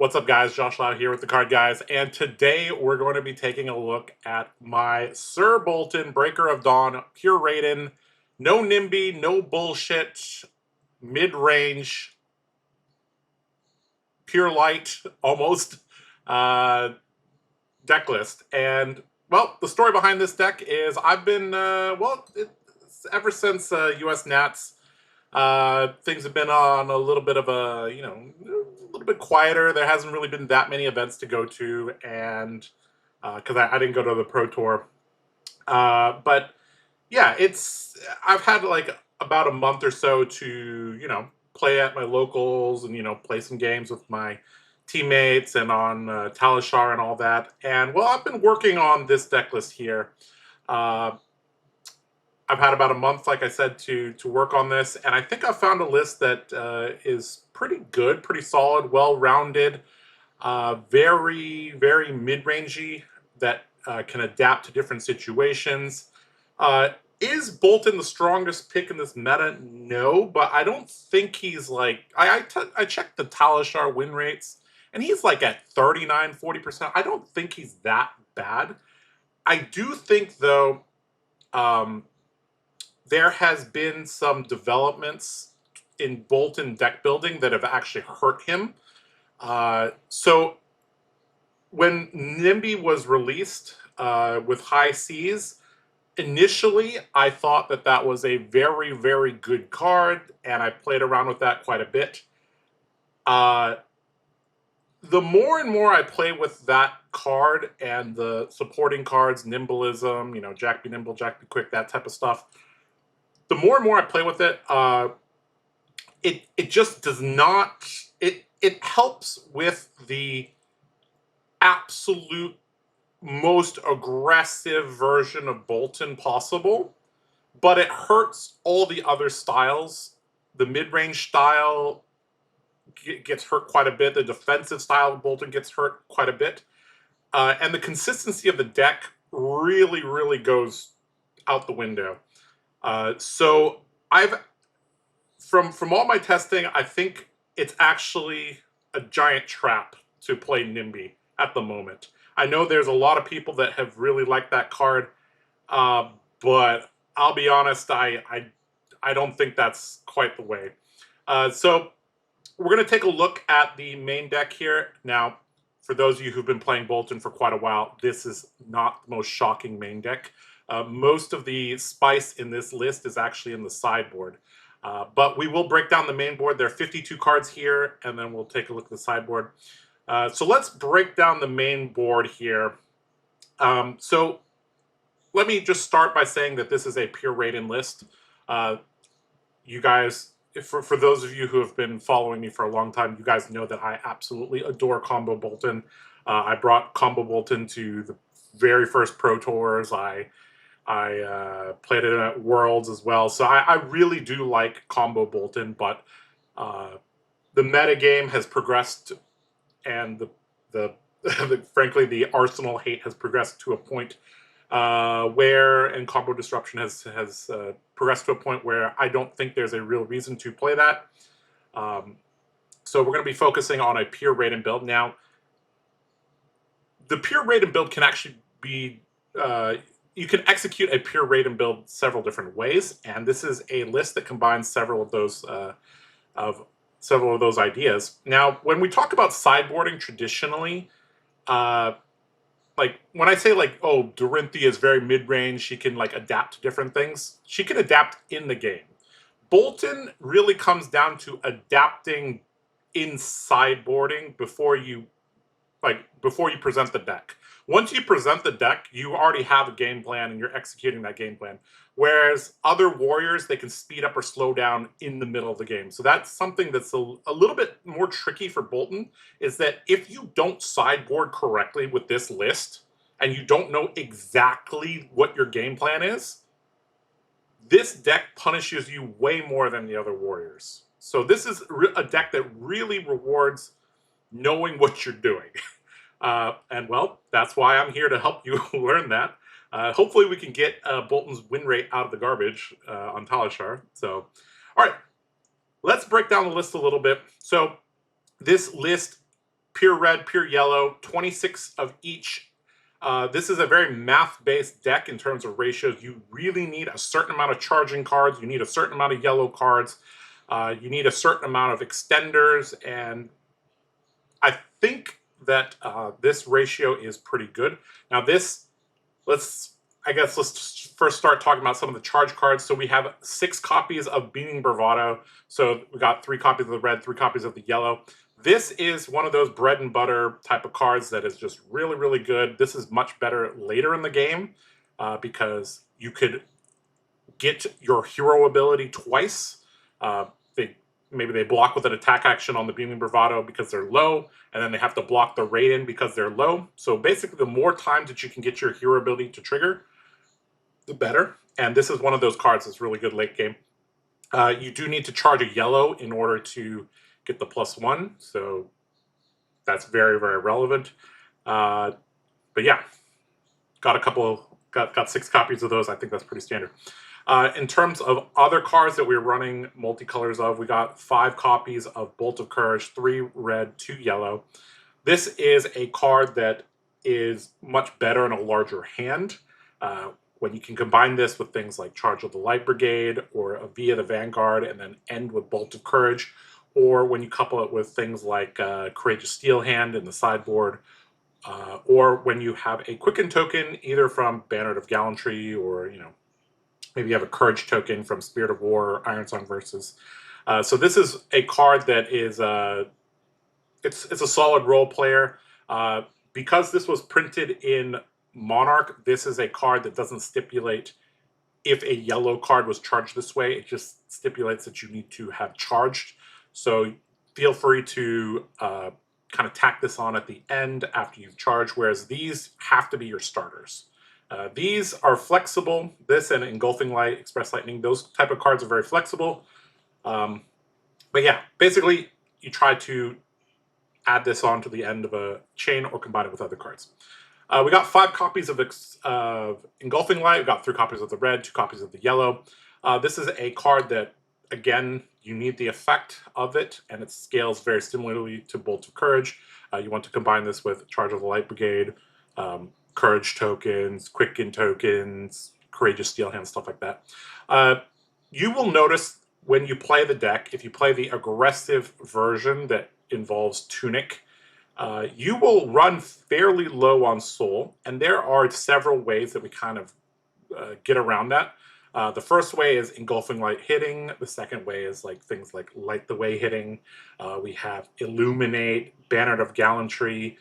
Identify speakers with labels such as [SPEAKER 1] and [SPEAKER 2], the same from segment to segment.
[SPEAKER 1] What's up, guys? Josh Lau here with TheCardGuyz, and today we're going to be taking a look at my Sir BOLTYN Breaker of Dawn Pure Raiden, no NIMBY, no bullshit, mid-range, pure light, almost, deck list. And, well, the story behind this deck is I've been, ever since US Nats, things have been on a little bit of a, a little bit quieter. There hasn't really been that many events to go to, and because I didn't go to the Pro Tour. But yeah, I've had like about a month or so to, play at my locals and, play some games with my teammates and on Talishar and all that. And well, I've been working on this deck list here. I've had about a month, like I said, to work on this, and I think I've found a list that is pretty good, pretty solid, well-rounded, very, very mid-rangey, that can adapt to different situations. Is BOLTYN the strongest pick in this meta? No, but I don't think he's like... I checked the Talishar win rates, and he's like at 39, 40%. I don't think he's that bad. I do think, though... there has been some developments in BOLTYN deck building that have actually hurt him. So when NIMBY was released with high Cs, initially I thought that that was a very, very good card, and I played around with that quite a bit. The more and more I play with that card and the supporting cards, Nimblism, Jack be Nimble, Jack be Quick, that type of stuff, the more and more I play with it, it just does not... It helps with the absolute most aggressive version of BOLTYN possible, but it hurts all the other styles. The mid-range style gets hurt quite a bit. The defensive style of BOLTYN gets hurt quite a bit. And the consistency of the deck really, really goes out the window. So from all my testing, I think it's actually a giant trap to play NIMBY at the moment. I know there's a lot of people that have really liked that card, but I'll be honest, I don't think that's quite the way. So we're going to take a look at the main deck here. Now, for those of you who've been playing BOLTYN for quite a while, this is not the most shocking main deck. Most of the spice in this list is actually in the sideboard. But we will break down the main board. There are 52 cards here, and then we'll take a look at the sideboard. So let's break down the main board here. So let me just start by saying that this is a pure Raiden list. You guys, for those of you who have been following me for a long time, you guys know that I absolutely adore Combo BOLTYN. I brought Combo BOLTYN to the very first Pro Tours. I played it at Worlds as well, so I really do like Combo BOLTYN, but the metagame has progressed, and frankly, the Arsenal hate has progressed to a point and Combo Disruption has progressed to a point where I don't think there's a real reason to play that. So we're going to be focusing on a pure Raiden build. Now, the pure Raiden build can actually be... you can execute a pure Raiden build several different ways, and this is a list that combines several of those ideas. Now, when we talk about sideboarding traditionally, like when I say like, oh, Dorinthia is very mid-range, she can like adapt to different things. She can adapt in the game. BOLTYN really comes down to adapting in sideboarding before you present the deck. Once you present the deck, you already have a game plan and you're executing that game plan. Whereas other warriors, they can speed up or slow down in the middle of the game. So that's something that's a little bit more tricky for BOLTYN, is that if you don't sideboard correctly with this list, and you don't know exactly what your game plan is, this deck punishes you way more than the other warriors. So this is a deck that really rewards knowing what you're doing. And well, that's why I'm here to help you learn that. Hopefully we can get BOLTYN's win rate out of the garbage on Talishar. So, all right, let's break down the list a little bit. So this list pure red, pure yellow, 26 of each. This is a very math-based deck in terms of ratios. You really need a certain amount of charging cards. You need a certain amount of yellow cards. You need a certain amount of extenders, and I think that this ratio is pretty good. Now this, let's first start talking about some of the charge cards. So we have 6 copies of Beaming Bravado. So we got 3 copies of the red, 3 copies of the yellow. This is one of those bread and butter type of cards that is just really, really good. This is much better later in the game because you could get your hero ability twice. Maybe they block with an attack action on the Beaming Bravado because they're low, and then they have to block the Raiden because they're low. So basically, the more times that you can get your hero ability to trigger, the better. And this is one of those cards that's really good late game. You do need to charge a yellow in order to get the +1, so that's very, very relevant. But yeah, got 6 copies of those. I think that's pretty standard. In terms of other cards that we're running multicolors of, we got 5 copies of Bolt of Courage, 3 red, 2 yellow. This is a card that is much better in a larger hand. When you can combine this with things like Charge of the Light Brigade or Via the Vanguard and then end with Bolt of Courage, or when you couple it with things like Courageous Steel Hand in the sideboard, or when you have a Quicken token either from Banner of Gallantry or, maybe you have a Courage token from Spirit of War or Iron Song Versus. So this is a card that is it's a solid role player. Because this was printed in Monarch, this is a card that doesn't stipulate if a yellow card was charged this way. It just stipulates that you need to have charged. So feel free to kind of tack this on at the end after you've charged, whereas these have to be your starters. These are flexible. This and Engulfing Light, Express Lightning, those type of cards are very flexible. But yeah, basically you try to add this on to the end of a chain or combine it with other cards. We got 5 copies of Engulfing Light. We got 3 copies of the red, 2 copies of the yellow. This is a card that, again, you need the effect of it, and it scales very similarly to Bolt of Courage. You want to combine this with Charge of the Light Brigade, Courage tokens, Quicken tokens, Courageous Steel Hand, stuff like that. You will notice when you play the deck, if you play the aggressive version that involves Tunic, you will run fairly low on soul, and there are several ways that we kind of get around that. The first way is Engulfing Light hitting. The second way is things like Light the Way hitting. We have Illuminate, Banner of Gallantry,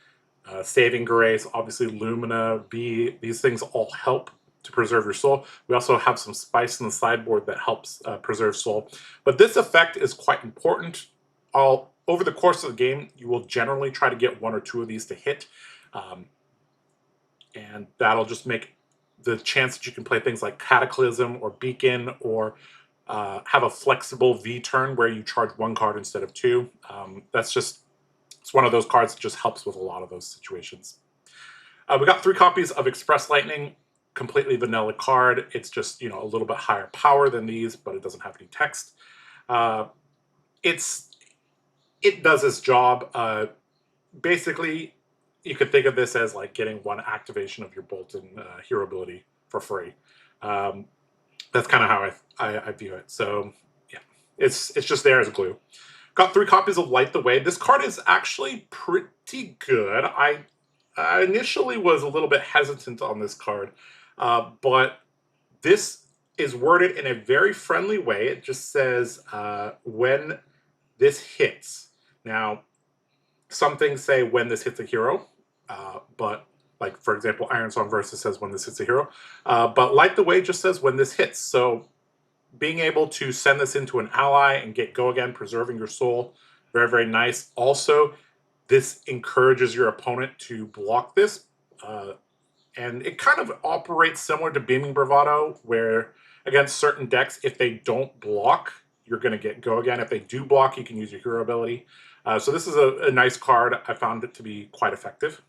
[SPEAKER 1] Saving Grace, obviously Lumina, B. These things all help to preserve your soul. We also have some spice in the sideboard that helps preserve soul. But this effect is quite important. Over the course of the game, you will generally try to get 1 or 2 of these to hit. And that'll just make the chance that you can play things like Cataclysm or Beacon or have a flexible V turn where you charge 1 card instead of 2. It's one of those cards that just helps with a lot of those situations. We got 3 copies of Express Lightning, completely vanilla card. It's just, a little bit higher power than these, but it doesn't have any text. It does its job. Basically, you could think of this as getting 1 activation of your BOLTYN hero ability for free. That's kind of how I view it. So yeah, it's just there as glue. Got 3 copies of Light the Way. This card is actually pretty good. I initially was a little bit hesitant on this card, but this is worded in a very friendly way. It just says when this hits. Now, some things say when this hits a hero, but for example, Iron Song Versus says when this hits a hero. But Light the Way just says when this hits. So being able to send this into an ally and get go again, preserving your soul, very, very nice. Also, this encourages your opponent to block this. And it kind of operates similar to Beaming Bravado, where against certain decks, if they don't block, you're going to get go again. If they do block, you can use your hero ability. So this is a nice card. I found it to be quite effective.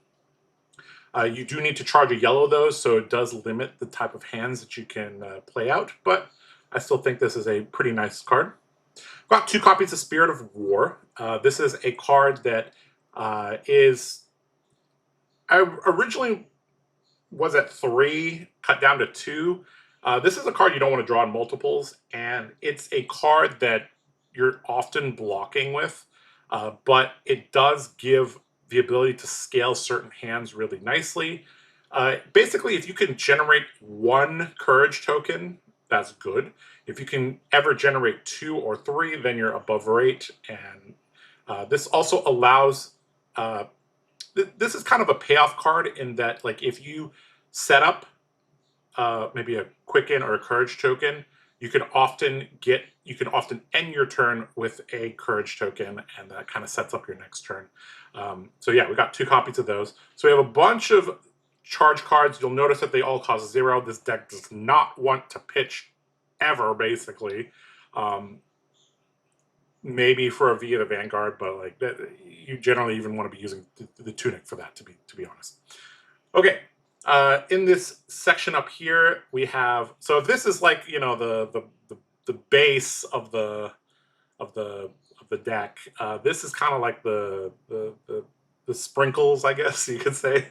[SPEAKER 1] You do need to charge a yellow, though, so it does limit the type of hands that you can play out, but I still think this is a pretty nice card. Got 2 copies of Spirit of War. This is a card that is I originally was at 3, cut down to 2. This is a card you don't want to draw in multiples, and it's a card that you're often blocking with, but it does give the ability to scale certain hands really nicely. Basically, if you can generate 1 courage token, that's good. If you can ever generate 2 or 3, then you're above rate. And this also allows this is kind of a payoff card in that, like, if you set up maybe a quicken or a courage token, you can often end your turn with a courage token, and that kind of sets up your next turn. So yeah, we got 2 copies of those. So we have a bunch of charge cards. You'll notice that they all cost 0. This deck does not want to pitch ever, basically. Maybe for a Via the Vanguard, but like that, you generally even want to be using the Tunic for that, to be honest. Okay, in this section up here, we have, so this is like, you know, the base of the deck. This is kind of like the sprinkles, I guess you could say.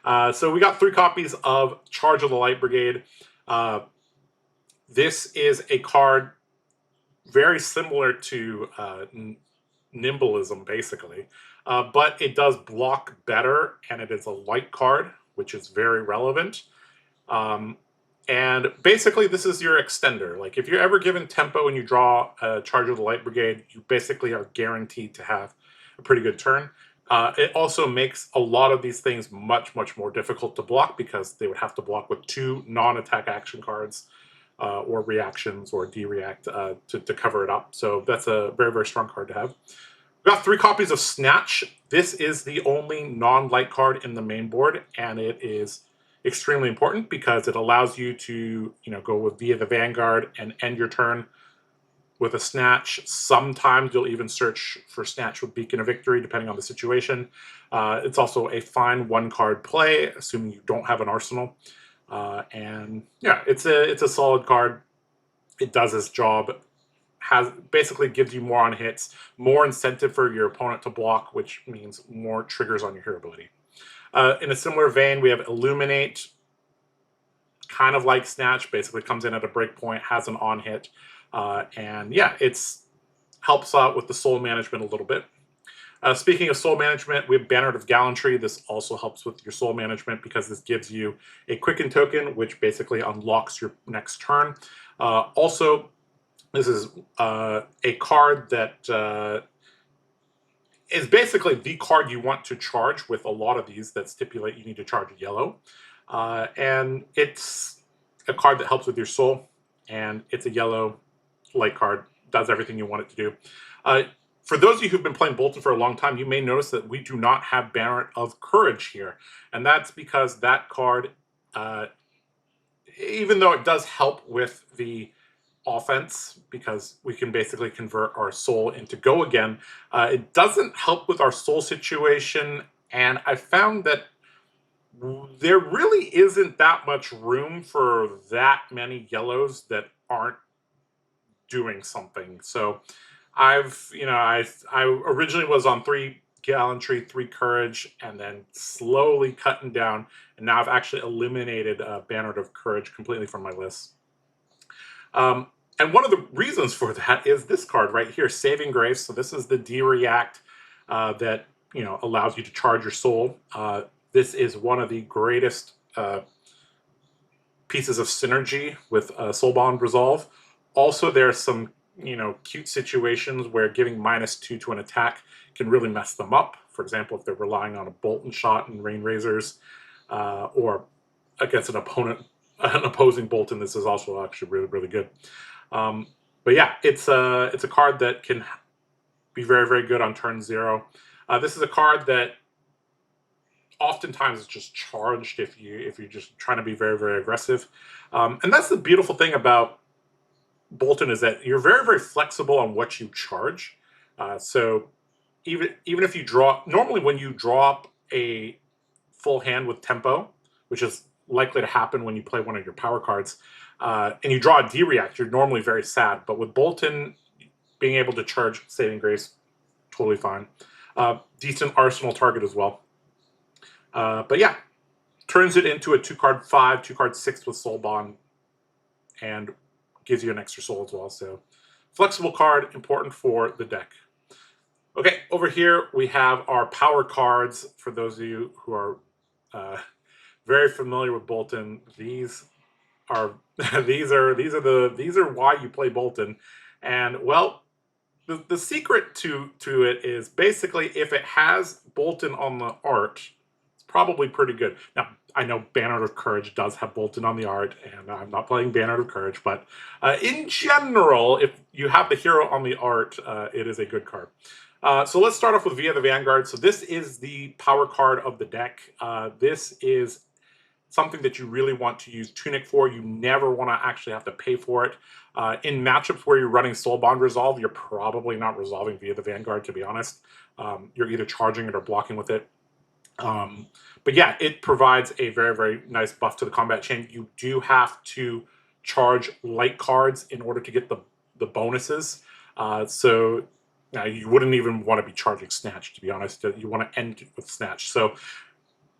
[SPEAKER 1] So we got 3 copies of Charge of the Light Brigade. This is a card very similar to Nimblism, basically, but it does block better, and it is a light card, which is very relevant. And basically, this is your extender. Like, if you're ever given tempo and you draw a Charge of the Light Brigade, you basically are guaranteed to have a pretty good turn. It also makes a lot of these things much, much more difficult to block, because they would have to block with 2 non-attack action cards, or reactions, or de-react to cover it up. So that's a very, very strong card to have. We've got 3 copies of Snatch. This is the only non-light card in the main board, and it is extremely important because it allows you to, you know, go with Via the Vanguard and end your turn with a Snatch. Sometimes you'll even search for Snatch with Beacon of Victory, depending on the situation. It's also a fine 1-card play, assuming you don't have an arsenal. And yeah, it's a solid card. It does its job. Basically gives you more on hits, more incentive for your opponent to block, which means more triggers on your hero ability. In a similar vein, we have Illuminate, kind of like Snatch. Basically comes in at a break point, has an on hit, and yeah, it's helps out with the soul management a little bit. Speaking of soul management, we have Banneret of Gallantry. This also helps with your soul management because this gives you a quicken token, which basically unlocks your next turn. Also, this is a card that is basically the card you want to charge with a lot of these that stipulate you need to charge a yellow. And it's a card that helps with your soul, and it's a yellow light card, does everything you want it to do. For those of you who've been playing BOLTYN for a long time, you may notice that we do not have Banneret of Courage here. And that's because that card, even though it does help with the offense, because we can basically convert our soul into go again, it doesn't help with our soul situation. And I found that there really isn't that much room for that many yellows that aren't doing something. So I originally was on 3 Gallantry, 3 Courage, and then slowly cutting down, and now I've actually eliminated Banneret of Courage completely from my list. And one of the reasons for that is this card right here, Saving Grace. So this is the de-react that, you know, allows you to charge your soul. This is one of the greatest pieces of synergy with Soulbound Resolve. Also, there's some, you know, cute situations where giving -2 to an attack can really mess them up. For example, if they're relying on a BOLTYN shot and Rain Razors, or against an opposing BOLTYN, this is also actually really, really good. But yeah, it's a card that can be very, very good on turn 0. This is a card that oftentimes is just charged if you're just trying to be very, very aggressive. And that's the beautiful thing about BOLTYN, is that you're very, very flexible on what you charge. So even if you normally when you draw up a full hand with tempo, which is likely to happen when you play one of your power cards, and you draw a de-react, you're normally very sad. But with BOLTYN being able to charge Saving Grace, totally fine. Decent arsenal target as well. But yeah, turns it into a 2-card 5, 2-card 6 with Soul Bond, and gives you an extra soul as well. So flexible card, important for the deck. Okay, over here we have our power cards. For those of you who are very familiar with BOLTYN, these are these are why you play BOLTYN. And well, the secret to it is basically if it has BOLTYN on the art, it's probably pretty good. Now, I know Banner of Courage does have BOLTYN on the art, and I'm not playing Banner of Courage, but in general, if you have the hero on the art, it is a good card. So let's start off with Via the Vanguard. So this is the power card of the deck. This is something that you really want to use Tunic for. You never want to actually have to pay for it. In matchups where you're running Soul Bond Resolve, you're probably not resolving via the Vanguard, to be honest. You're either charging it or blocking with it. But yeah, it provides a very, very nice buff to the combat chain. You do have to charge light cards in order to get the bonuses. So now you wouldn't even want to be charging Snatch, to be honest. You want to end with Snatch. So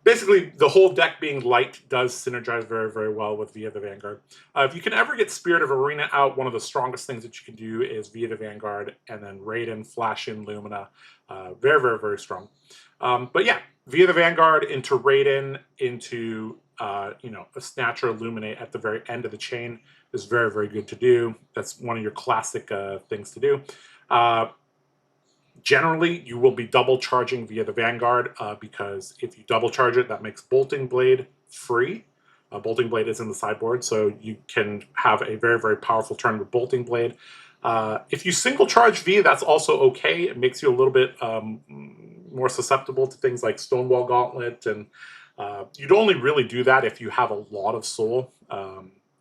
[SPEAKER 1] basically, the whole deck being light does synergize very, very well with Via the Vanguard. If you can ever get Spirit of Arena out, one of the strongest things that you can do is Via the Vanguard and then Raiden, Flash in Lumina. Very, very, very strong. But yeah, Via the Vanguard into Raiden, into you know, a Snatcher Illuminate at the very end of the chain is very, very good to do. That's one of your classic things to do. Generally, you will be double charging via the Vanguard because if you double charge it, that makes Bolting Blade free. Bolting Blade is in the sideboard, so you can have a very, very powerful turn with Bolting Blade. If you single charge V, that's also okay. It makes you a little bit more susceptible to things like Stonewall Gauntlet, and you'd only really do that if you have a lot of soul.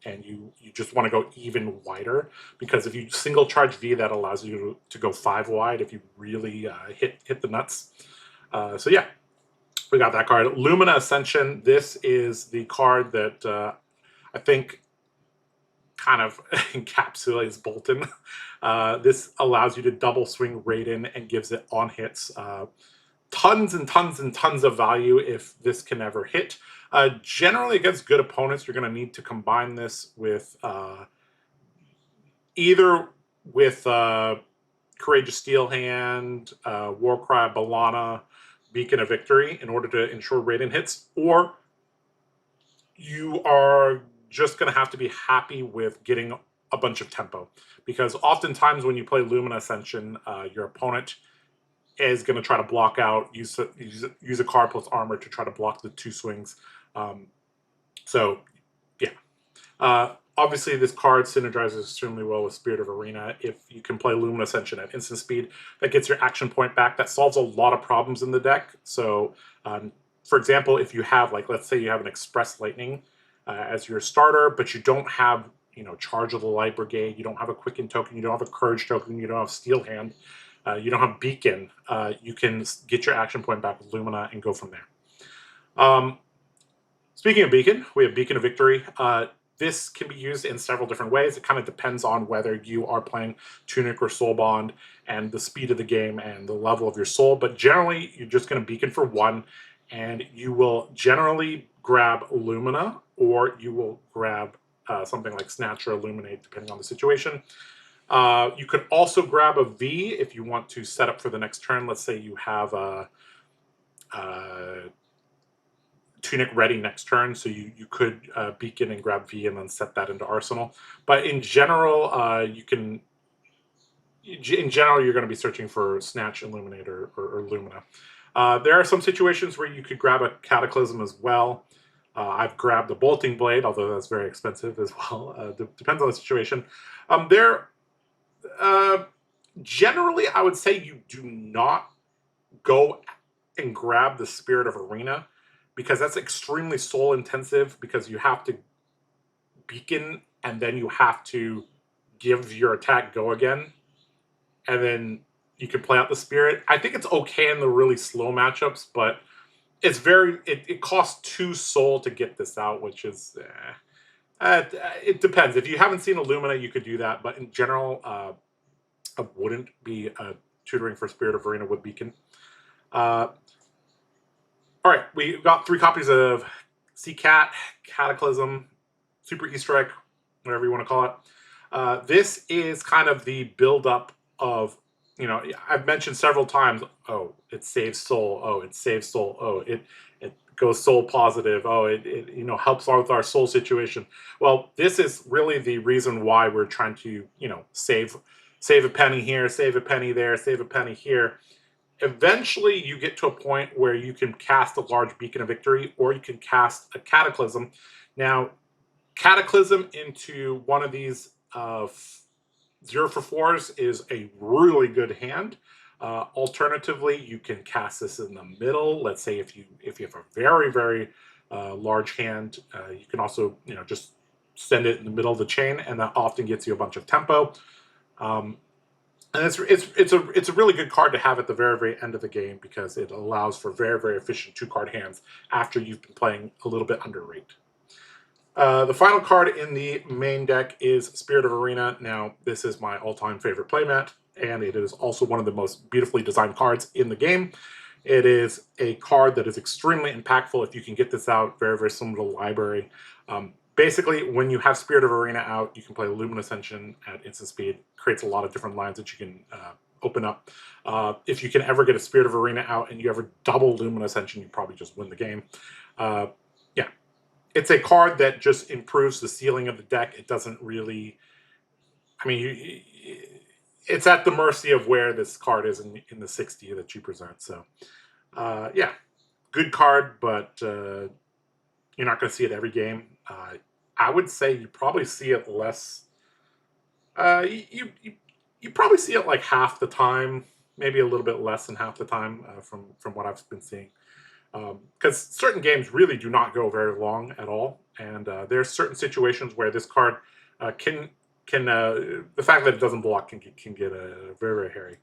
[SPEAKER 1] And you just want to go even wider, because if you single charge V, that allows you to go 5 wide if you really hit the nuts. So yeah, we got that card. Lumina Ascension. This is the card that I think kind of encapsulates BOLTYN. This allows you to double swing Raiden and gives it on hits tons and tons and tons of value if this can ever hit. Generally, against good opponents, you're going to need to combine this with either with Courageous Steel Hand, Warcry, Balana, Beacon of Victory in order to ensure Raiden hits, or you are just going to have to be happy with getting a bunch of tempo. Because oftentimes when you play Lumina Ascension, your opponent is going to try to block out, use a card plus armor to try to block the 2 swings. So, yeah. Obviously, this card synergizes extremely well with Spirit of Arena. If you can play Lumina Ascension at instant speed, that gets your action point back. That solves a lot of problems in the deck. So, for example, if you have, like, let's say you have an Express Lightning as your starter, but you don't have, you know, Charge of the Light Brigade, you don't have a Quicken token, you don't have a Courage token, you don't have Steel Hand, you don't have Beacon, you can get your action point back with Lumina and go from there. Speaking of Beacon, we have Beacon of Victory. This can be used in several different ways. It kind of depends on whether you are playing Tunic or Soul Bond and the speed of the game and the level of your soul. But generally, you're just going to Beacon for 1, and you will generally grab Lumina, or you will grab something like Snatch or Illuminate, depending on the situation. You could also grab a V if you want to set up for the next turn. Let's say you have a Tunic ready next turn, so you could Beacon and grab V and then set that into Arsenal. But in general, you're going to be searching for Snatch, Illuminate, or Lumina. There are some situations where you could grab a Cataclysm as well. I've grabbed the Bolting Blade, although that's very expensive as well. Depends on the situation. Generally, I would say you do not go and grab the Spirit of Arena, because that's extremely soul intensive, because you have to Beacon and then you have to give your attack go again, and then you can play out the Spirit. I think it's okay in the really slow matchups, but it's it costs 2 soul to get this out, which is it depends. If you haven't seen Illumina, you could do that, but in general, I wouldn't be tutoring for Spirit of Arena with Beacon. All right, we got 3 copies of Cat, Cataclysm, Super Easter Egg, whatever you want to call it. This is kind of the build-up of, you know, I've mentioned several times, oh, it saves soul, oh, it saves soul, oh, it goes soul positive, oh, it you know, helps out with our soul situation. Well, this is really the reason why we're trying to, you know, save a penny here, save a penny there, save a penny here. Eventually, you get to a point where you can cast a large Beacon of Victory, or you can cast a Cataclysm. Now, Cataclysm into one of these 0 for 4s is a really good hand. Alternatively, you can cast this in the middle. Let's say if you have a very large hand, you can also, you know, just send it in the middle of the chain, and that often gets you a bunch of tempo. And it's a really good card to have at the very end of the game, because it allows for very efficient 2-card hands after you've been playing a little bit under rate. The final card in the main deck is Spirit of Arena. Now, this is my all-time favorite playmat, and it is also one of the most beautifully designed cards in the game. It is a card that is extremely impactful if you can get this out, very similar to Library. Basically, when you have Spirit of Arena out, you can play Luminous Ascension at instant speed. Creates a lot of different lines that you can open up. If you can ever get a Spirit of Arena out and you ever double Luminous Ascension, you probably just win the game. Yeah, it's a card that just improves the ceiling of the deck. It doesn't really... I mean, it's at the mercy of where this card is in the 60 that you present. So, yeah, good card, but... you're not going to see it every game. I would say you probably see it less. You probably see it like half the time, maybe a little bit less than half the time from what I've been seeing. Because certain games really do not go very long at all, and there's certain situations where this card can the fact that it doesn't block can get very hairy.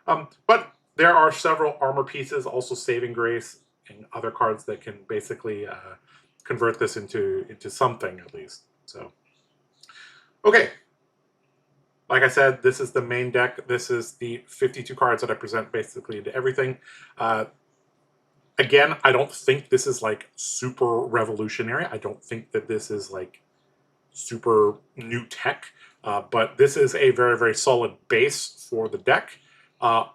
[SPEAKER 1] But there are several armor pieces, also Saving Grace, and other cards that can basically convert this into something at least. So, okay. Like I said, this is the main deck. This is the 52 cards that I present basically into everything. Again, I don't think this is like super revolutionary. I don't think that this is like super new tech, but this is a very solid base for the deck. A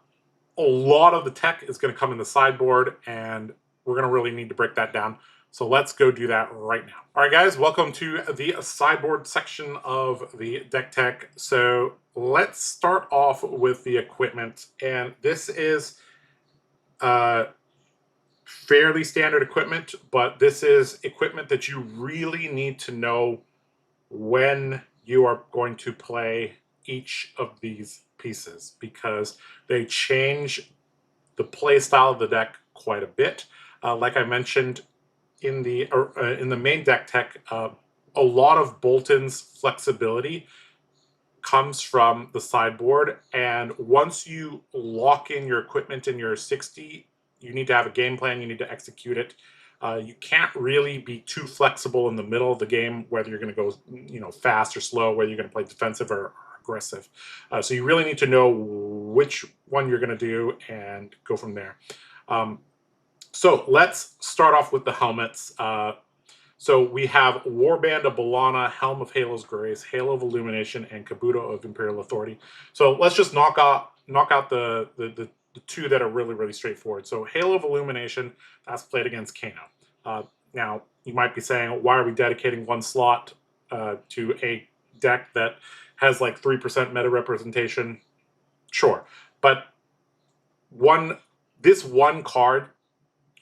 [SPEAKER 1] lot of the tech is going to come in the sideboard, and we're going to really need to break that down. So let's go do that right now. All right, guys, welcome to the sideboard section of the deck tech. So let's start off with the equipment. And this is fairly standard equipment, but this is equipment that you really need to know when you are going to play each of these pieces, because they change the play style of the deck quite a bit. Like I mentioned, in the main deck tech, a lot of BOLTYN's flexibility comes from the sideboard, and once you lock in your equipment in your 60, you need to have a game plan, you need to execute it. You can't really be too flexible in the middle of the game, whether you're going to go, you know, fast or slow, whether you're going to play defensive or aggressive. So you really need to know which one you're going to do and go from there. So let's start off with the helmets. So we have Warband of B'Elanna, Helm of Halo's Grace, Halo of Illumination, and Kabuto of Imperial Authority. So let's just knock out the 2 that are really straightforward. So Halo of Illumination, that's played against Kano. Now, you might be saying, why are we dedicating 1 slot to a deck that has like 3% meta representation? Sure, but this one card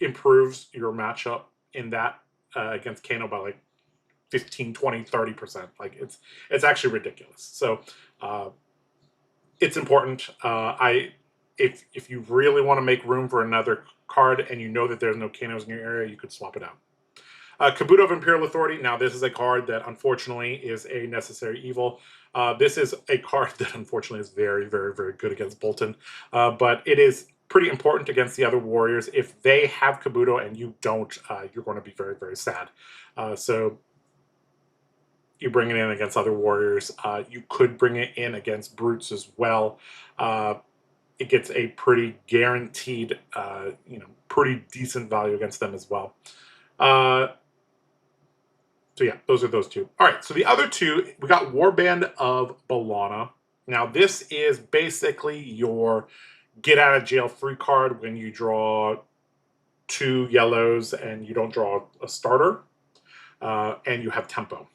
[SPEAKER 1] improves your matchup in that against Kano by like 15, 20, 30%. Like it's actually ridiculous. So it's important. If you really want to make room for another card and you know that there's no Kanos in your area, you could swap it out. Kabuto of Imperial Authority. Now, this is a card that unfortunately is a necessary evil. This is a card that unfortunately is very good against BOLTYN, but it is pretty important against the other warriors. If they have Kabuto and you don't, you're going to be very sad. So you bring it in against other warriors. You could bring it in against brutes as well. it gets a pretty guaranteed, you know, pretty decent value against them as well. So yeah, those are those two. All right, so the other two, we got Warband of Bolana. Now this is basically your get out of jail free card when you draw 2 yellows and you don't draw a starter, and you have tempo.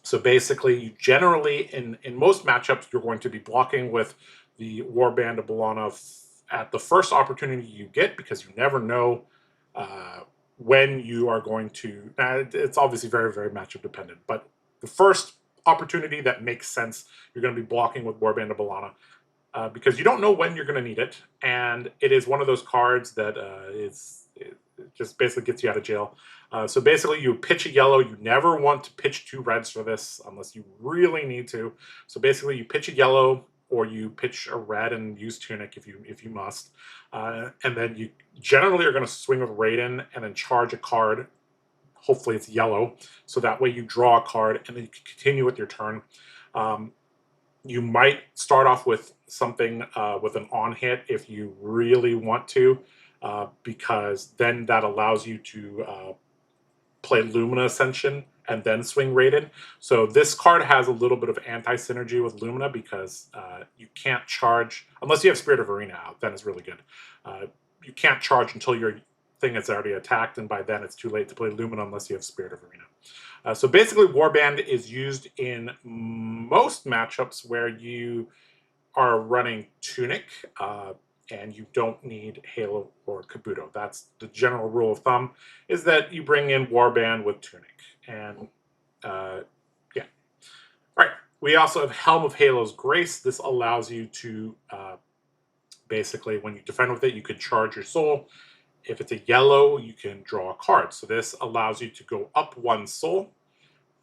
[SPEAKER 1] So basically, you generally, in most matchups, you're going to be blocking with the Warband of Bolana at the first opportunity you get, because you never know when you are going to. It's obviously very, very matchup dependent, but the first opportunity that makes sense, you're going to be blocking with Warband of Bolana. Because you don't know when you're going to need it, and it is one of those cards that it just basically gets you out of jail. So basically, you pitch a yellow. You never want to pitch 2 reds for this unless you really need to. So basically, you pitch a yellow or you pitch a red and use Tunic if you must, and then you generally are going to swing with Raiden and then charge a card. Hopefully, it's yellow, so that way you draw a card and then you can continue with your turn. You might start off with something with an on hit if you really want to, because then that allows you to play Lumina Ascension and then swing Raiden. So this card has a little bit of anti-synergy with Lumina because you can't charge, unless you have Spirit of Arena out, then it's really good. You can't charge until your thing is already attacked, and by then it's too late to play Lumina unless you have Spirit of Arena. So basically, Warband is used in most matchups where you are running Tunic and you don't need Halo or Kabuto. That's the general rule of thumb, is that you bring in Warband with Tunic. And yeah. All right. We also have Helm of Halo's Grace. This allows you to basically, when you defend with it, you can charge your soul. If it's a yellow, you can draw a card. So this allows you to go up 1 soul,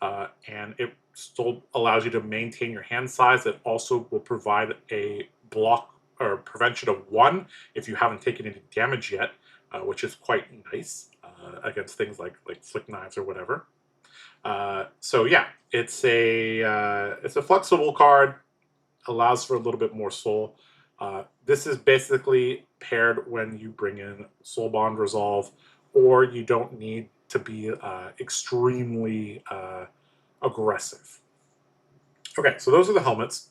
[SPEAKER 1] and it still allows you to maintain your hand size. It also will provide a block or prevention of 1 if you haven't taken any damage yet, which is quite nice against things like flick knives or whatever. So yeah, it's a flexible card, allows for a little bit more soul. This is basically paired when you bring in Soul Bond Resolve, or you don't need to be extremely aggressive. Okay, so those are the helmets.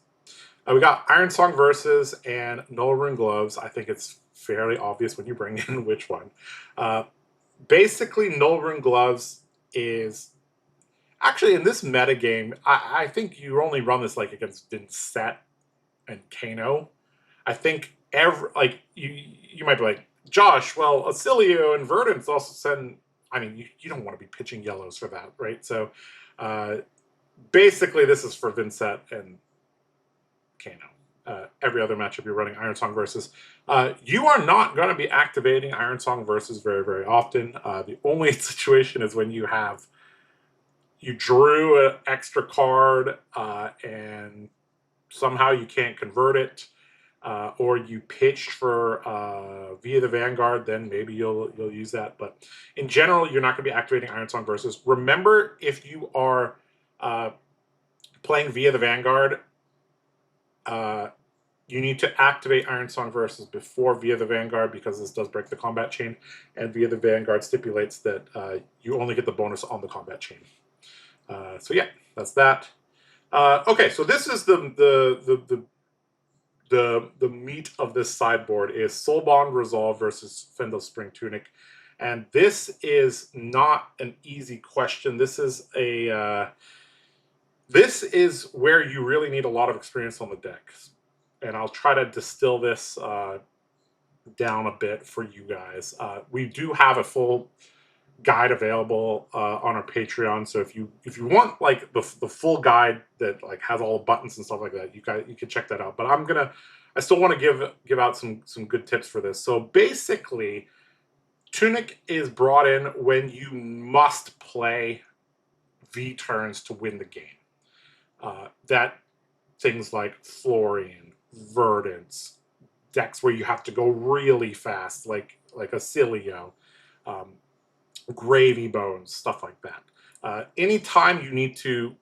[SPEAKER 1] We got Iron Song Versus and Null Rune Gloves. I think it's fairly obvious when you bring in which one. Basically, Null Rune Gloves is actually, in this meta game, I think you only run this like against Vincent and Kano. I think you might be like, Josh, well, Acilio and Verdance also send. I mean, you don't want to be pitching yellows for that, right? So basically, this is for Vincent and Kano. Every other matchup you're running Iron Song Versus. You are not going to be activating Iron Song Versus very, very often. The only situation is when you drew an extra card and somehow you can't convert it, or you pitched for via the Vanguard, then maybe you'll use that. But in general, you're not going to be activating Iron Song Versus. Remember, if you are playing via the Vanguard, you need to activate Iron Song Versus before via the Vanguard, because this does break the combat chain, and via the Vanguard stipulates that you only get the bonus on the combat chain. So yeah, that's that. Okay, so this is the meat of this sideboard is Soul Bond Resolve versus Fendel Spring Tunic, and this is not an easy question. This is where you really need a lot of experience on the deck, and I'll try to distill this down a bit for you guys. We do have a full guide available on our Patreon, so if you want like the full guide that like has all the buttons and stuff like that, you can check that out. But I still want to give out some good tips for this. So basically, Tunic is brought in when you must play V turns to win the game. That things like Florian, Verdance, decks where you have to go really fast, like Acilio, Gravy Bones, stuff like that. Anytime you need to,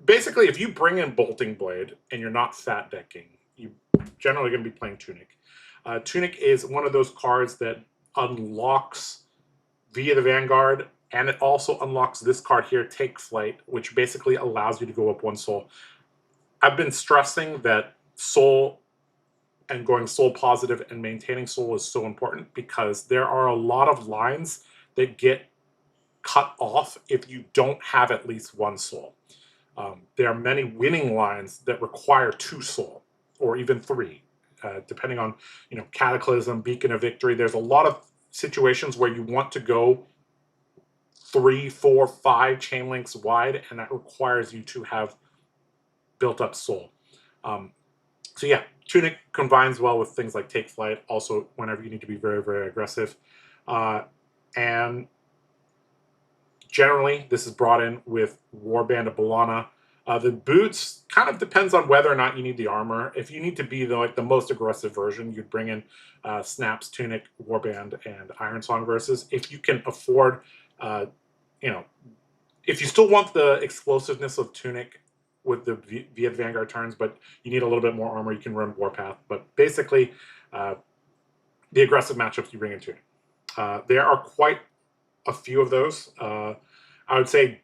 [SPEAKER 1] basically, if you bring in Bolting Blade and you're not fat decking, you're generally going to be playing Tunic. Tunic is one of those cards that unlocks via the Vanguard, and it also unlocks this card here, Take Flight, which basically allows you to go up 1 soul. I've been stressing that soul and going soul positive and maintaining soul is so important because there are a lot of lines that get cut off if you don't have at least 1 soul. There are many winning lines that require 2 soul or even 3, depending on, Cataclysm, Beacon of Victory. There's a lot of situations where you want to go 3, 4, 5 chain links wide, and that requires you to have built up soul. So yeah, Tunic combines well with things like Take Flight, also whenever you need to be very, very aggressive. And generally, this is brought in with Warband of B'Elanna. The boots kind of depends on whether or not you need the armor. If you need to be the most aggressive version, you'd bring in Snaps, Tunic, Warband, and Ironsong versus. If you can afford, if you still want the explosiveness of Tunic with the via Vanguard turns, but you need a little bit more armor, you can run Warpath. But basically, the aggressive matchups you bring in Tunic. There are quite a few of those. I would say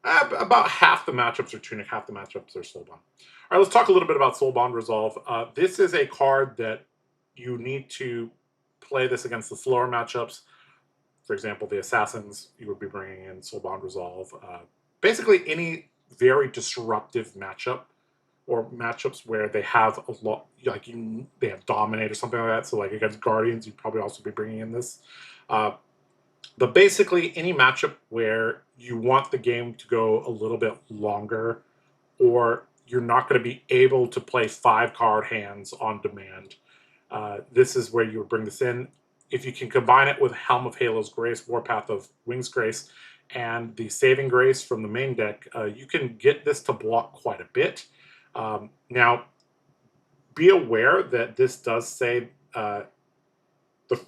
[SPEAKER 1] about half the matchups are Tunic, half the matchups are Soulbond. All right, let's talk a little bit about Soulbond Resolve. This is a card that you need to play this against the slower matchups. For example, the Assassins, you would be bringing in Soulbond Resolve. Basically, any very disruptive matchup or matchups where they have a lot, they have Dominate or something like that. So, like against Guardians, you'd probably also be bringing in this. But basically, any matchup where you want the game to go a little bit longer, or you're not going to be able to play 5-card hands on demand, this is where you would bring this in. If you can combine it with Helm of Halo's Grace, Warpath of Wings Grace, and the Saving Grace from the main deck, you can get this to block quite a bit. Now, be aware that this does say the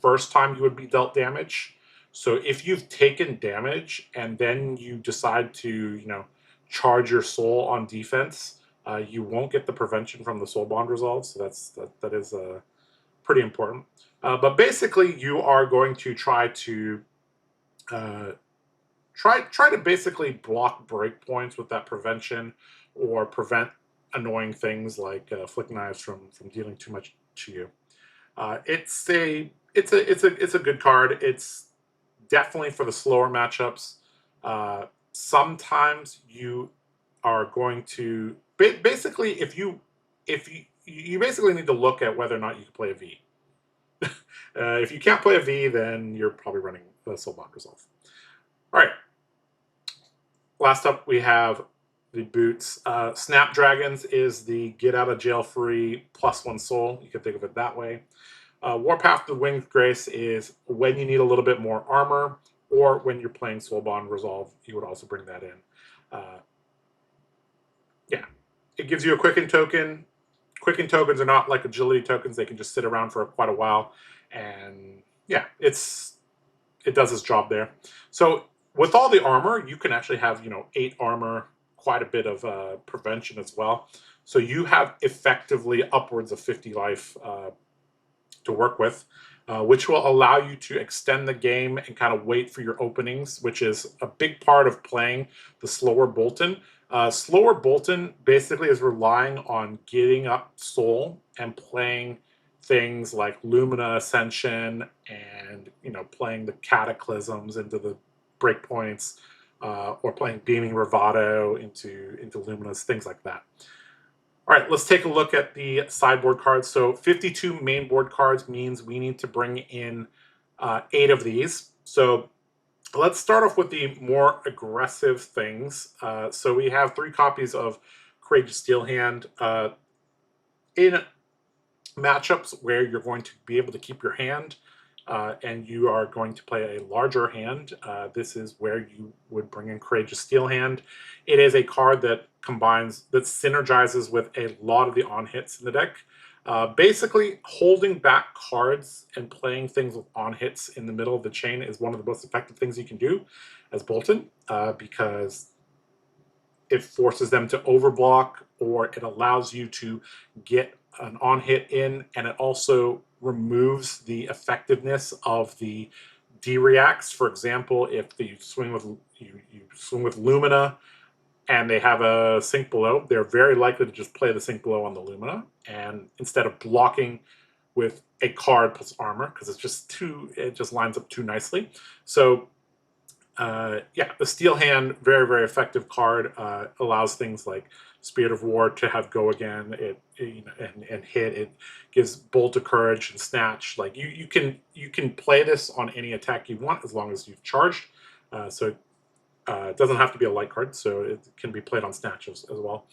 [SPEAKER 1] first time you would be dealt damage. So if you've taken damage and then you decide to, charge your soul on defense, you won't get the prevention from the Soulbond Resolve. So that is pretty important. But basically, you are going to try to try to basically block breakpoints with that prevention, or prevent annoying things like Flick Knives from dealing too much to you. It's a good card. It's definitely for the slower matchups. Sometimes you are going to basically, if you basically need to look at whether or not you can play a V. If you can't play a V, then you're probably running the Soulbond Resolve. All right. Last up, we have the boots. Snapdragons is the get out of jail free +1 soul. You can think of it that way. Warpath of Winged Grace is when you need a little bit more armor, or when you're playing Soulbond Resolve, you would also bring that in. Yeah, it gives you a Quicken token. Quicken tokens are not like agility tokens. They can just sit around for quite a while. And yeah, it does its job there. So with all the armor, you can actually have, 8 armor, quite a bit of prevention as well. So you have effectively upwards of 50 life to work with, which will allow you to extend the game and kind of wait for your openings, which is a big part of playing the slower BOLTYN. Slower BOLTYN basically is relying on getting up soul and playing things like Lumina Ascension and, playing the Cataclysms into the breakpoints, or playing Beaming Bravado into Luminas, things like that. All right, let's take a look at the sideboard cards. So 52 main board cards means we need to bring in 8 of these. So let's start off with the more aggressive things. So we have 3 copies of Courageous Steel Hand. In matchups where you're going to be able to keep your hand, and you are going to play a larger hand, this is where you would bring in Courageous Steel Hand. It is a card that synergizes with a lot of the on-hits in the deck. Basically, holding back cards and playing things with on-hits in the middle of the chain is one of the most effective things you can do as BOLTYN, because it forces them to overblock, or it allows you to get an on-hit in, and it also removes the effectiveness of the D-reacts. For example, if you swing with Lumina and they have a sink below, they're very likely to just play the sink below on the Lumina, and instead of blocking with a card plus armor, because it just lines up too nicely. So yeah, the Steel Hand, very, very effective card. Allows things like Spirit of War to have go again. And hit. It gives Bolt of Courage and Snatch. Like you can play this on any attack you want as long as you've charged. So it doesn't have to be a light card, so it can be played on Snatch as well.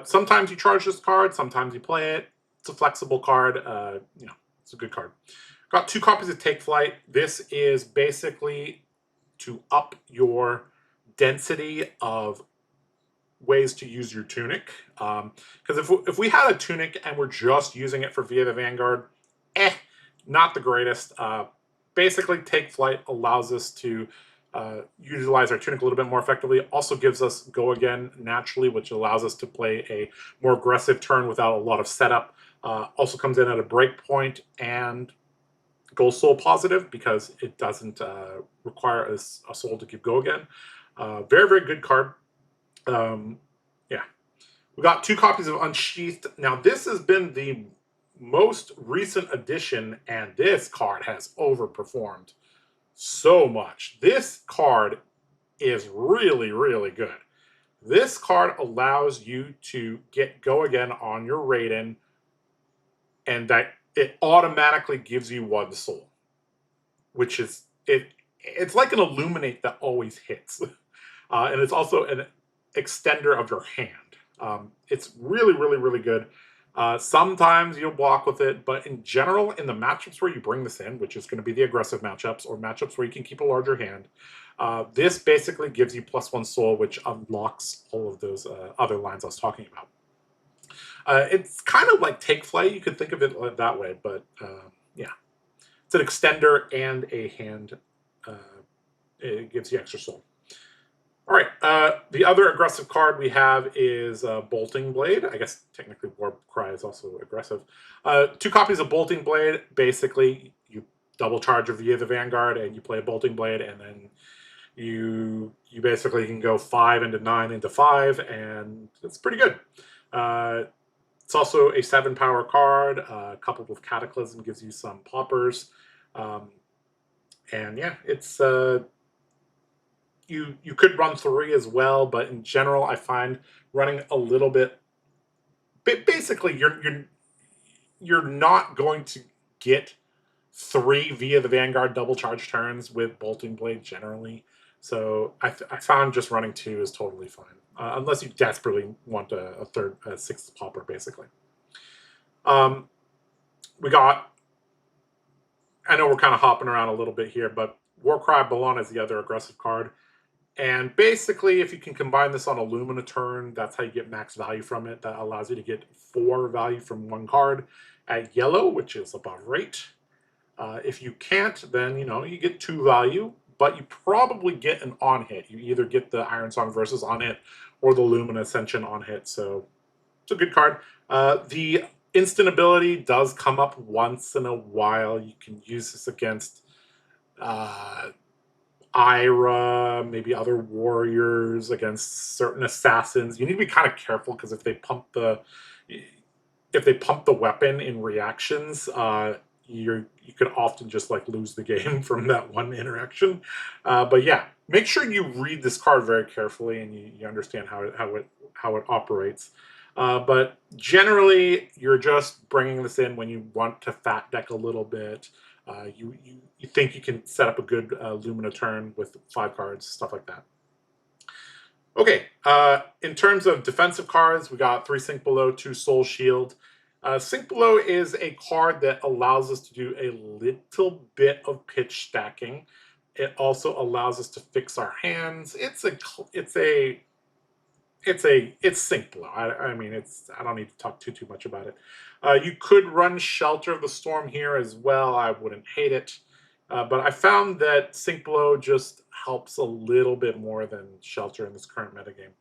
[SPEAKER 1] Sometimes you charge this card, sometimes you play it. It's a flexible card. It's a good card. Got 2 copies of Take Flight. This is basically to up your density of ways to use your Tunic. Because if we had a Tunic and we're just using it for Via the Vanguard, not the greatest. Basically, Take Flight allows us to utilize our Tunic a little bit more effectively. It also gives us Go Again naturally, which allows us to play a more aggressive turn without a lot of setup. Also comes in at a break point and goes soul positive because it doesn't require a soul to keep Go Again. Very, very good card. Yeah. We got 2 copies of Unsheathed. Now, this has been the most recent edition, and this card has overperformed so much. This card is really, really good. This card allows you to get Go Again on your Raiden, and that it automatically gives you 1 soul, which is it's like an Illuminate that always hits. And it's also an extender of your hand. It's really, really, really good. Sometimes you'll block with it, but in general, in the matchups where you bring this in, which is going to be the aggressive matchups or matchups where you can keep a larger hand, this basically gives you +1 soul, which unlocks all of those other lines I was talking about. It's kind of like Take Flight. You could think of it that way, but yeah. It's an extender and a hand. It gives you extra soul. All right. The other aggressive card we have is Bolting Blade. I guess technically War Cry is also aggressive. 2 copies of Bolting Blade. Basically, you double charge Via the Vanguard and you play a Bolting Blade, and then you basically can go 5 into 9 into 5, and it's pretty good. It's also a 7 power card, coupled with Cataclysm, gives you some poppers. And yeah, it's you could run 3 as well, but in general, I find running a little bit. Basically, you're not going to get 3 Via the Vanguard double charge turns with Bolting Blade generally. So I found just running 2 is totally fine, unless you desperately want a 6th popper, basically. We got. I know we're kind of hopping around a little bit here, but Warcry Balan is the other aggressive card. And basically, if you can combine this on a Lumina turn, that's how you get max value from it. That allows you to get 4 value from 1 card at yellow, which is above rate. If you can't, then you get 2 value, but you probably get an on hit. You either get the Iron Song Versus on hit or the Lumina Ascension on hit. So it's a good card. The instant ability does come up once in a while. You can use this against Ira, maybe other warriors, against certain assassins. You need to be kind of careful because if they pump the weapon in reactions, you could often just like lose the game from that one interaction. But yeah, make sure you read this card very carefully and you understand how it operates. But generally, you're just bringing this in when you want to fat deck a little bit. You think you can set up a good Lumina turn with 5 cards, stuff like that. Okay, in terms of defensive cards, we got 3 Sink Below, 2 Soul Shield. Sink Below is a card that allows us to do a little bit of pitch stacking. It also allows us to fix our hands. It's Sink Below. I mean, I don't need to talk too much about it. You could run Shelter of the Storm here as well. I wouldn't hate it. But I found that Sink Below just helps a little bit more than Shelter in this current metagame.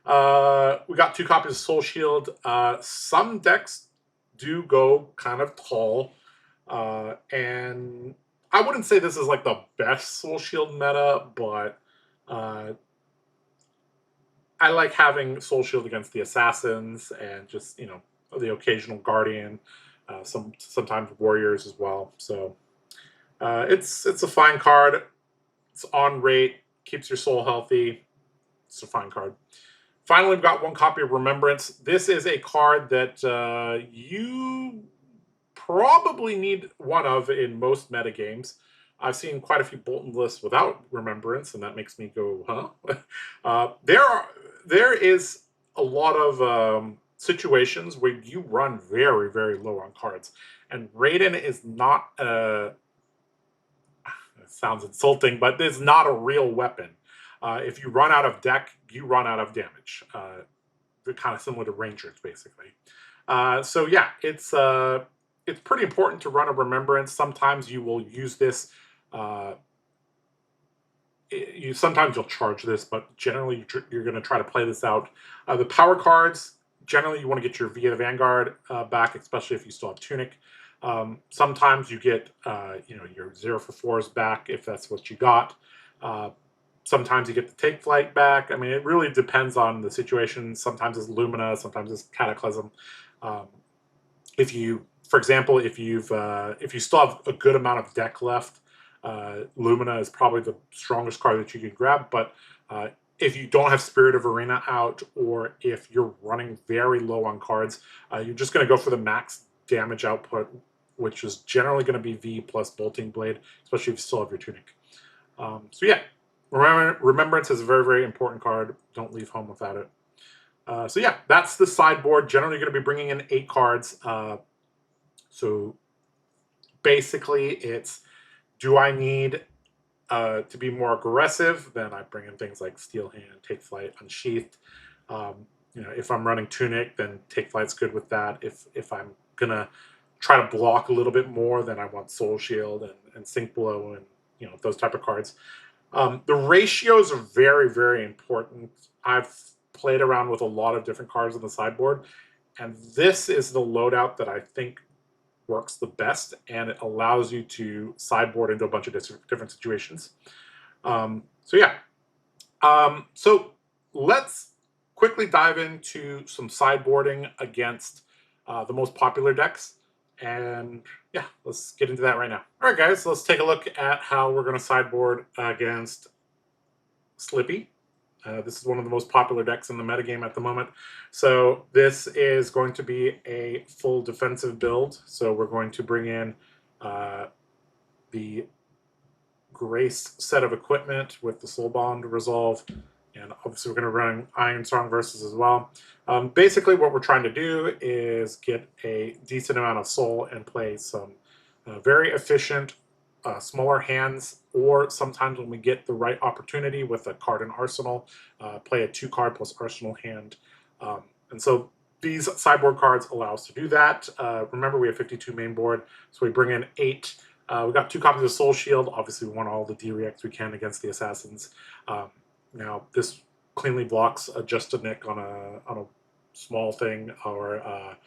[SPEAKER 1] We got 2 copies of Soul Shield. Some decks do go kind of tall, and I wouldn't say this is like the best Soul Shield meta, but I like having Soul Shield against the assassins and just, you know, the occasional guardian, sometimes warriors as well. So it's a fine card. It's on rate, keeps your soul healthy. It's a fine card. Finally, we've got 1 copy of Remembrance. This is a card that you probably need 1 of in most metagames. I've seen quite a few BOLTYN lists without Remembrance, and that makes me go, huh? There is a lot of situations where you run very, very low on cards. And Raiden is not a... It sounds insulting, but it's not a real weapon. If you run out of deck, you run out of damage. They're kind of similar to Rangers, basically. So yeah, it's pretty important to run a Remembrance. Sometimes you will use this. Sometimes you'll charge this, but generally you're going to try to play this out. The power cards, generally you want to get your Via Vanguard back, especially if you still have Tunic. Sometimes you get your 0 for 4s back if that's what you got. Sometimes you get the Take Flight back. I mean, it really depends on the situation. Sometimes it's Lumina, sometimes it's Cataclysm. If you, for example, if you still have a good amount of deck left, Lumina is probably the strongest card that you can grab. But if you don't have Spirit of Arena out, or if you're running very low on cards, you're just going to go for the max damage output, which is generally going to be V plus Bolting Blade, especially if you still have your Tunic. So yeah, Remembrance is a very, very important card. Don't leave home without it. So yeah, that's the sideboard. Generally, you're going to be bringing in 8 cards. So basically, it's, do I need to be more aggressive? Then I bring in things like Steel Hand, Take Flight, Unsheathed. If I'm running Tunic, then Take Flight's good with that. If I'm gonna try to block a little bit more, then I want Soul Shield and Sink Blow and those type of cards. The ratios are very, very important. I've played around with a lot of different cards on the sideboard, and this is the loadout that I think works the best, and it allows you to sideboard into a bunch of different situations. So yeah. So let's quickly dive into some sideboarding against the most popular decks. And yeah, let's get into that right now. All right, guys, let's take a look at how we're going to sideboard against Slippy. This is one of the most popular decks in the metagame at the moment. So this is going to be a full defensive build. So we're going to bring in the Grace set of equipment with the Soul Bond Resolve. And obviously we're going to run Iron Strong Versus as well. Basically what we're trying to do is get a decent amount of soul and play some very efficient smaller hands, or sometimes when we get the right opportunity with a card in Arsenal, play a 2-card plus Arsenal hand. And so these sideboard cards allow us to do that. Remember, we have 52 main board, so we bring in 8. We got 2 copies of Soul Shield. Obviously, we want all the D-Reacts we can against the assassins. Now, this cleanly blocks just a nick on a small thing, or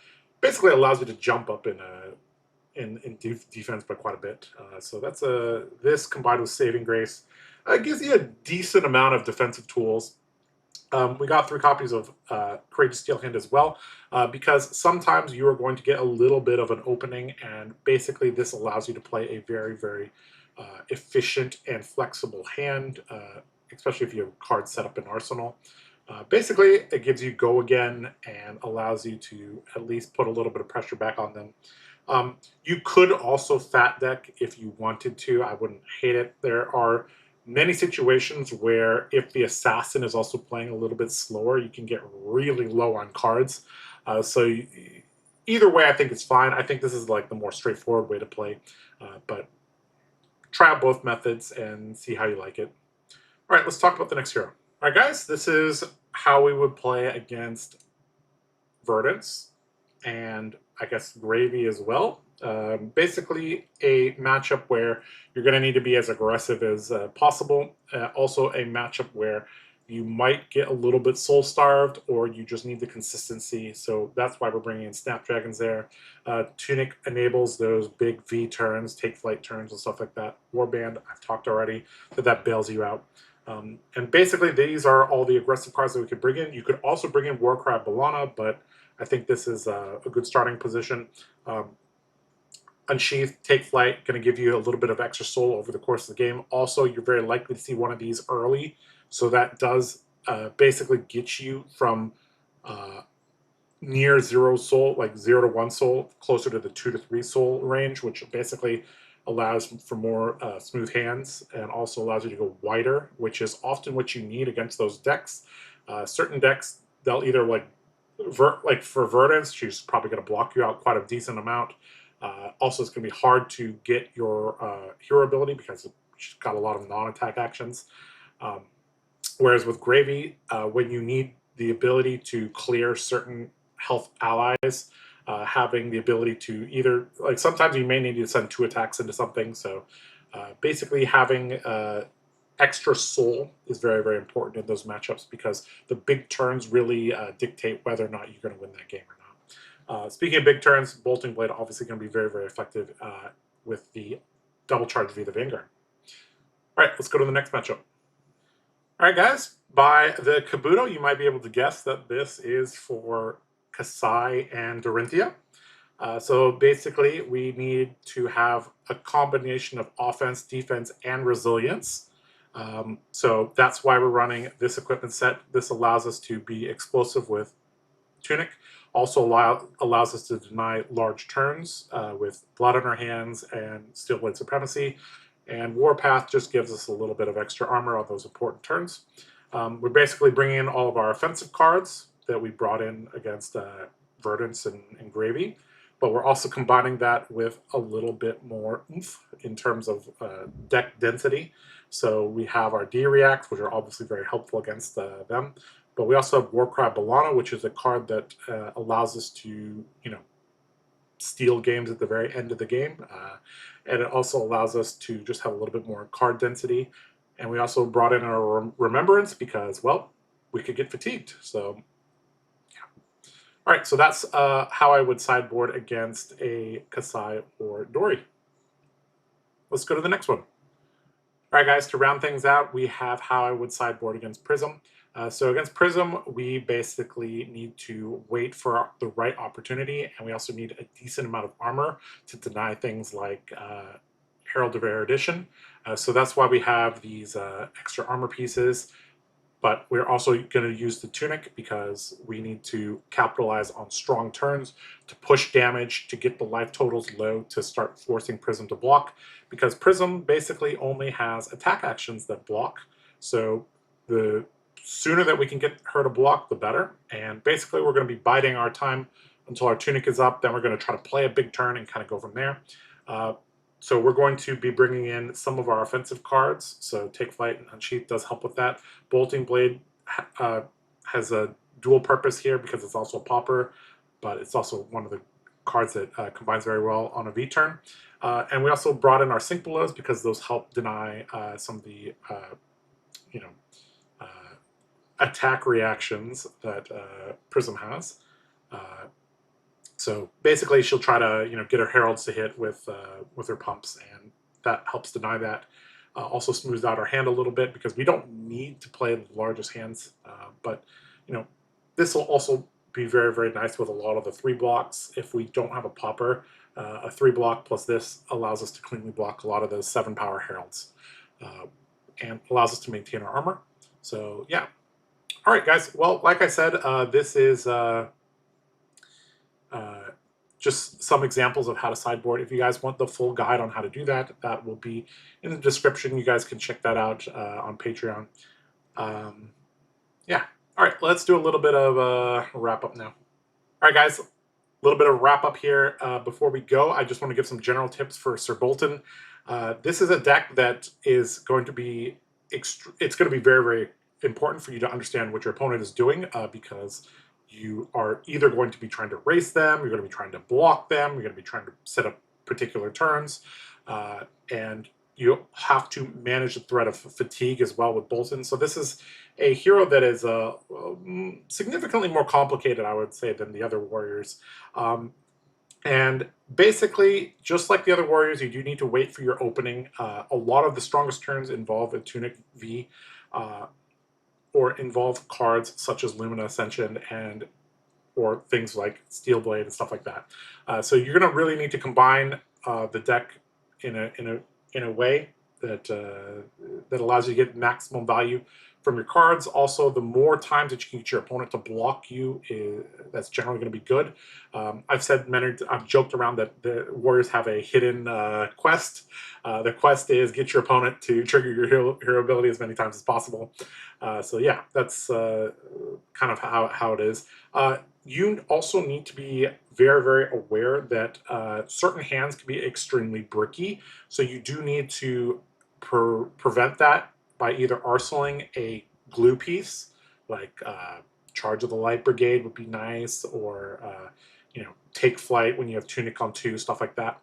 [SPEAKER 1] basically allows you to jump up in defense by quite a bit. So that's this combined with Saving Grace gives you a decent amount of defensive tools. We got 3 copies of Courageous Steel Hand as well, because sometimes you are going to get a little bit of an opening, and basically this allows you to play a very, very efficient and flexible hand, especially if you have cards set up in Arsenal. Basically, it gives you go again and allows you to at least put a little bit of pressure back on them. You could also fat deck if you wanted to. I wouldn't hate it. There are many situations where if the assassin is also playing a little bit slower, you can get really low on cards. Either way, I think it's fine. I think this is like the more straightforward way to play. But try out both methods and see how you like it. All right, let's talk about the next hero. All right, guys, this is how we would play against Verdance and I guess Gravy as well. Basically a matchup where you're going to need to be as aggressive as possible. Also a matchup where you might get a little bit soul starved, or you just need the consistency. So that's why we're bringing in Snapdragons there. Tunic enables those big V turns, take flight turns, and stuff like that. Warband, I've talked already, that bails you out. And basically, these are all the aggressive cards that we could bring in. You could also bring in Warcry Bellana, but I think this is a good starting position. Unsheath, Take Flight, going to give you a little bit of extra soul over the course of the game. Also, you're very likely to see one of these early, so that does basically get you from near 0 soul, like 0 to 1 soul, closer to the 2 to 3 soul range, which basically allows for more smooth hands, and also allows you to go wider, which is often what you need against those decks. Certain decks, they'll either like for Verdance, she's probably going to block you out quite a decent amount. Also, it's going to be hard to get your hero ability because she's got a lot of non-attack actions. Whereas with Gravy, when you need the ability to clear certain health allies, having the ability to either, like sometimes you may need to send 2 attacks into something. So basically having extra soul is very, very important in those matchups because the big turns really dictate whether or not you're going to win that game or not. Speaking of big turns, Bolting Blade obviously going to be very, very effective with the double charge via the Vanguard. All right, let's go to the next matchup. All right, guys, by the Kabuto, you might be able to guess that this is for Kassai and Dorinthia. So basically, we need to have a combination of offense, defense, and resilience. So that's why we're running this equipment set. This allows us to be explosive with Tunic. Also allows us to deny large turns with Blood on our hands and Steel Blade Supremacy. And Warpath just gives us a little bit of extra armor on those important turns. We're basically bringing in all of our offensive cards that we brought in against Verdance and Gravy, but we're also combining that with a little bit more oomph in terms of deck density. So we have our D-Reacts, which are obviously very helpful against them, but we also have Warcry Bellana, which is a card that allows us to, steal games at the very end of the game. And it also allows us to just have a little bit more card density. And we also brought in our Remembrance because, well, we could get fatigued. So, yeah. All right, so that's how I would sideboard against a Kassai or Dori. Let's go to the next one. All right, guys, to round things out, we have how I would sideboard against Prism. So against Prism, we basically need to wait for the right opportunity, and we also need a decent amount of armor to deny things like Herald of Erudition. So that's why we have these extra armor pieces, but we're also going to use the Tunic because we need to capitalize on strong turns to push damage, to get the life totals low, to start forcing Prism to block, because Prism basically only has attack actions that block. So the sooner that we can get her to block, the better. And basically we're going to be biding our time until our Tunic is up. Then we're going to try to play a big turn and kind of go from there. So we're going to be bringing in some of our offensive cards. So Take Flight and Unsheath does help with that. Bolting Blade has a dual purpose here because it's also a popper, but it's also one of the cards that combines very well on a V turn. And we also brought in our Sync Blows because those help deny some of the attack reactions that Prism has. So basically, she'll try to get her heralds to hit with her pumps, and that helps deny that. Also smooths out our hand a little bit because we don't need to play the largest hands, but this will also be very, very nice with a lot of the 3 blocks. If we don't have a popper, a 3 block plus this allows us to cleanly block a lot of those 7 power heralds, and allows us to maintain our armor. So yeah. All right, guys. Well, like I said, this is just some examples of how to sideboard. If you guys want the full guide on how to do that, that will be in the description. You guys can check that out on Patreon. Yeah. All right, let's do a little bit of a wrap up now. All right, guys, a little bit of wrap up here. Before we go, I just want to give some general tips for Sir Boltyn. This is a deck that is going to be it's going to be very, very important for you to understand what your opponent is doing because you are either going to be trying to race them, you're going to be trying to block them, you're going to be trying to set up particular turns, and you have to manage the threat of fatigue as well with BOLTYN. So this is a hero that is significantly more complicated, I would say, than the other warriors. And basically, just like the other warriors, you do need to wait for your opening. A lot of the strongest turns involve a Tunic V, or involve cards such as Lumina Ascension and or things like Steel Blade and stuff like that. So you're going to really need to combine the deck in a way that that allows you to get maximum value from your cards. Also, the more times that you can get your opponent to block you, that's generally going to be good. I've joked around that the Warriors have a hidden quest. The quest is get your opponent to trigger your hero ability as many times as possible. So yeah, that's kind of how it is. You also need to be very, very aware that certain hands can be extremely bricky. So you do need to prevent that by either arsenaling a glue piece, like Charge of the Light Brigade would be nice, or Take Flight when you have Tunic on 2, stuff like that.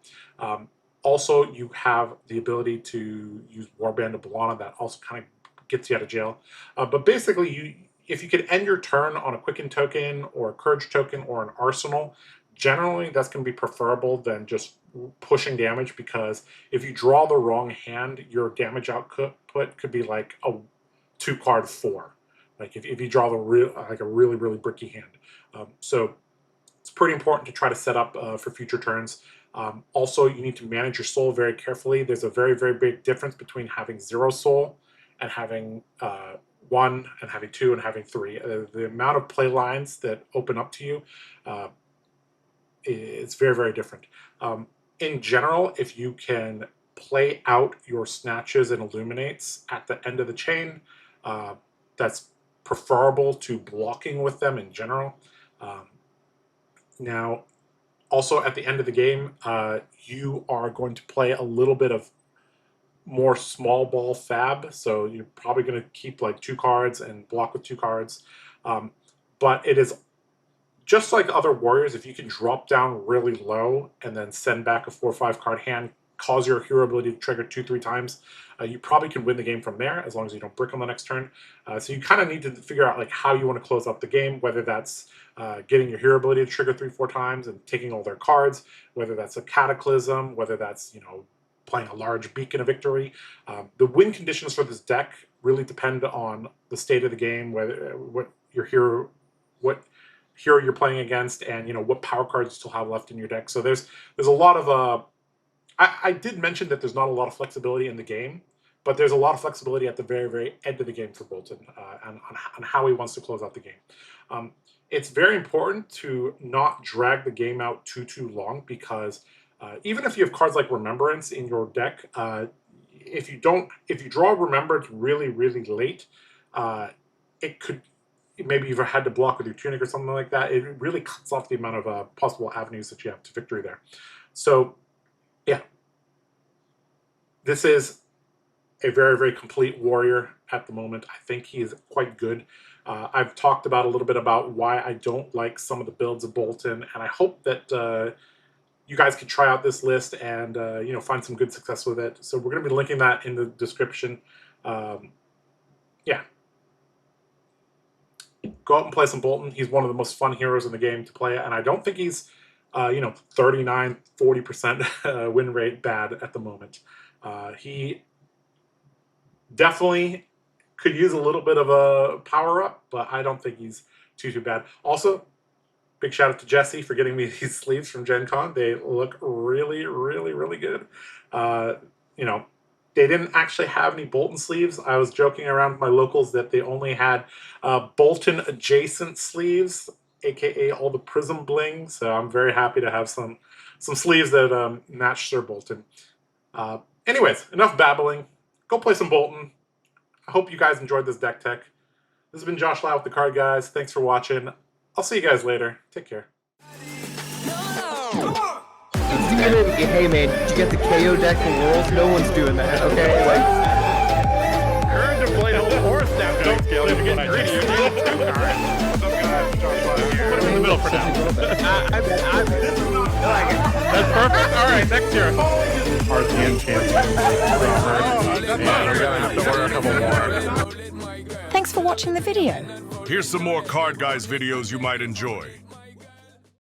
[SPEAKER 1] Also, you have the ability to use Warband of B'Elanna. That also kind of gets you out of jail. But basically, if you could end your turn on a Quicken token or a Courage token or an Arsenal, generally that's going to be preferable than just pushing damage, because if you draw the wrong hand, your damage output could be like a 2-card 4. Like if you draw a really, really bricky hand. So it's pretty important to try to set up for future turns. Also, you need to manage your soul very carefully. There's a very, very big difference between having 0 soul and having 1 and having 2 and having 3. The amount of play lines that open up to you is very, very different. In general, if you can play out your snatches and illuminates at the end of the chain, that's preferable to blocking with them in general. Now, also at the end of the game, you are going to play a little bit of more small ball fab, so you're probably going to keep like 2 cards and block with 2 cards. But it is just like other warriors. If you can drop down really low and then send back a 4 or 5 card hand, cause your hero ability to trigger 2-3 times, you probably can win the game from there, as long as you don't brick on the next turn. So you kind of need to figure out like how you want to close out the game, whether that's getting your hero ability to trigger 3-4 times and taking all their cards, whether that's a Cataclysm, whether that's playing a large Beacon of Victory. The win conditions for this deck really depend on the state of the game, what hero you're playing against, and what power cards you still have left in your deck. So there's a lot of I did mention that there's not a lot of flexibility in the game, but there's a lot of flexibility at the very, very end of the game for BOLTYN, and on how he wants to close out the game. It's very important to not drag the game out too long, because even if you have cards like Remembrance in your deck, if you draw Remembrance really, really late, it could, maybe you've had to block with your Tunic or something like that. It really cuts off the amount of possible avenues that you have to victory there. So yeah, this is a very, very complete warrior at the moment. I think he is quite good. I've talked about a little bit about why I don't like some of the builds of BOLTYN, and I hope that you guys can try out this list and find some good success with it. So we're going to be linking that in the description. Yeah. Go out and play some BOLTYN. He's one of the most fun heroes in the game to play, and I don't think he's 39, 40% win rate bad at the moment. He definitely could use a little bit of a power up, but I don't think he's too bad. Also, big shout out to Jesse for getting me these sleeves from Gen Con. They look really, really, really good. They didn't actually have any BOLTYN sleeves. I was joking around with my locals that they only had BOLTYN adjacent sleeves, aka all the Prism bling. So I'm very happy to have some sleeves that match their BOLTYN. Anyways, enough babbling. Go play some BOLTYN. I hope you guys enjoyed this deck tech. This has been Josh Lau with TheCardGuyz. Thanks for watching. I'll see you guys later. Take care.
[SPEAKER 2] Hey man, did you get the KO deck for Worlds? No one's doing that, okay?
[SPEAKER 3] Courage to play whole horse now. Don't scale to get greedy. Put him in the middle for now. That's perfect. All right, next year. Hearthstone champion, Robert. And we're gonna have to order a couple more.
[SPEAKER 4] Thanks for watching the video.
[SPEAKER 5] Here's some more Card Guys videos you might enjoy.